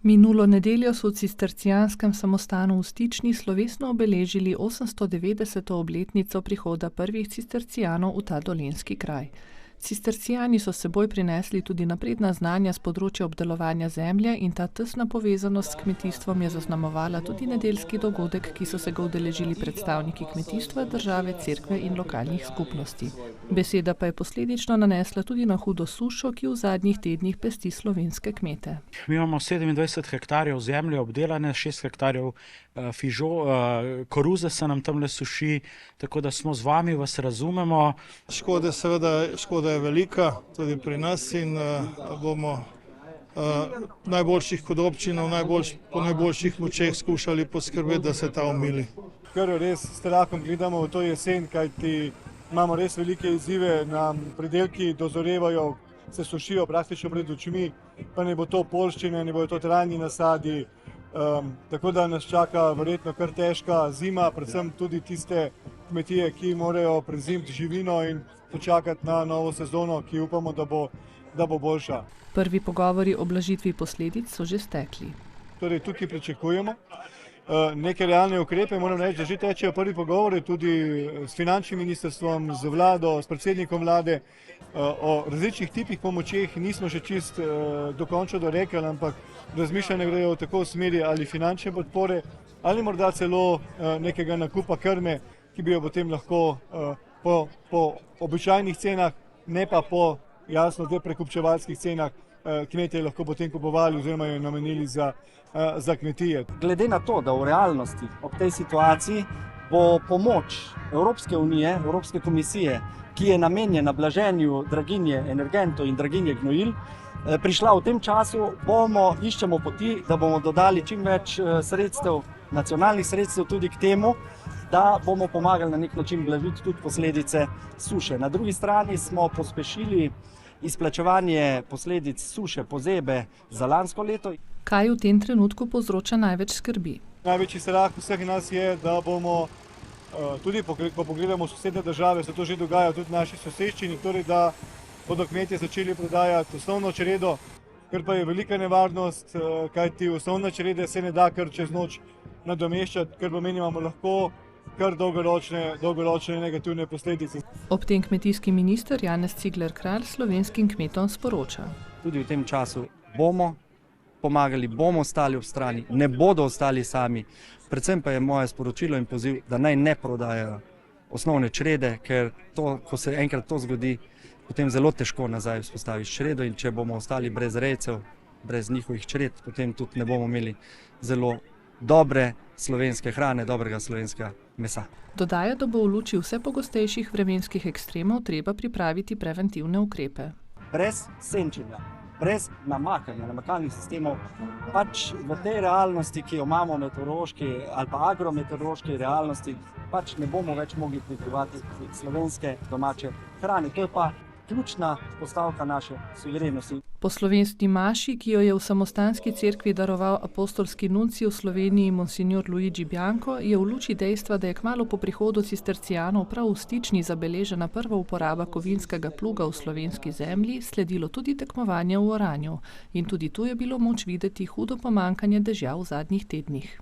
Minulo nedeljo so v cistercijanskem samostanu v Stični slovesno obeležili 890. obletnico prihoda prvih cistercijanov v ta dolenjski kraj. Cistercijani so s seboj prinesli tudi napredna znanja z področja obdelovanja zemlje in ta tesna povezanost s kmetijstvom je zaznamovala tudi nedeljski dogodek, ki so se ga udeležili predstavniki kmetijstva, države, cerkve in lokalnih skupnosti. Beseda pa je posledično nanesla tudi na hudo sušo, ki v zadnjih tednih pesti slovenske kmete. Mi imamo 27 hektarjev zemlje obdelane, 6 hektarjev koruze se nam tamle suši, tako da smo z vami, vas razumemo. Škoda je velika, tudi pri nas in bomo najboljših kot občina po najboljših močeh skušali poskrbeti, da se ta omili. Kar res s strahom gledamo v to jesen, kajti imamo res velike izzive, nam pridelki dozorevajo, se sušijo praktično pred očmi, pa ne bo to poljščine, ne bo to trajni nasadi, tako da nas čaka verjetno kar težka zima, predvsem tudi tiste kmetije, ki morajo prezimiti živino in počakati na novo sezono, ki upamo, da bo boljša. Prvi pogovori o blažitvi posledic so že stekli. Torej, tukaj pričakujemo neke realne ukrepe. Moram reči, da že tečejo prvi pogovori tudi s finančnim ministrstvom, z vlado, s predsednikom vlade. O različnih tipih pomočeh nismo še čist dokončno dorekli, ampak razmišljanja grejo tako v smeri ali finančne podpore ali morda celo nekega nakupa krme, ki bi jo potem lahko po običajnih cenah, ne pa po jasno prekupčevalskih cenah, kmetje lahko potem kupovali oziroma jo namenili za kmetije. Glede na to, da v realnosti ob tej situaciji bo pomoč Evropske unije, Evropske komisije, ki je namenjena blaženju draginje energentov in draginje gnojil, prišla v tem času, iščemo poti, da bomo dodali čim več sredstev, nacionalnih sredstev tudi k temu, da bomo pomagali na nek način blažiti tudi posledice suše. Na drugi strani smo pospešili izplačevanje posledic suše, pozebe za lansko leto. Kaj v tem trenutku povzroča največ skrbi? Največji strah vseh nas je, da bomo tudi, ko pogledamo sosednje države, se to že dogaja tudi v naši soseščini, torej da bodo kmetje začeli prodajati osnovno čredo, ker pa je velika nevarnost, kajti osnovne črede se ne da kar čez noč nadomeščati, ker pomeni imamo lahko kar dolgoročne negativne posledice. Ob tem kmetijski minister Janez Cigler Kralj slovenskim kmetom sporoča. Tudi v tem času bomo pomagali, bomo ostali ob strani, ne bodo ostali sami. Predvsem pa je moje sporočilo in poziv, da naj ne prodajajo osnovne črede, ker ko se enkrat to zgodi, potem zelo težko nazaj vzpostaviš čredo in če bomo ostali brez rejcev, brez njihovih čred, potem tudi ne bomo imeli zelo dobre slovenske hrane, dobrega slovenskega mesa. Dodaja, da bo v luči vse pogostejših vremenskih ekstremov treba pripraviti preventivne ukrepe. Brez senčenja, brez namakanja, namakalnih sistemov, pač v tej realnosti, ki jo imamo meteorološki ali pa agrometeorološki realnosti, pač ne bomo več mogli pripraviti slovenske domače hrane. To je pa ključna postavka naše suverenosti. Po slovesni maši, ki jo je v samostanski cerkvi daroval apostolski nuncij v Sloveniji monsignor Luigi Bianco, je v luči dejstva, da je kmalu po prihodu cistercijanov prav v Stični zabeležena prva uporaba kovinskega pluga v slovenski zemlji, sledilo tudi tekmovanje v oranju. In tudi tu je bilo moč videti hudo pomanjkanje dežja v zadnjih tednih.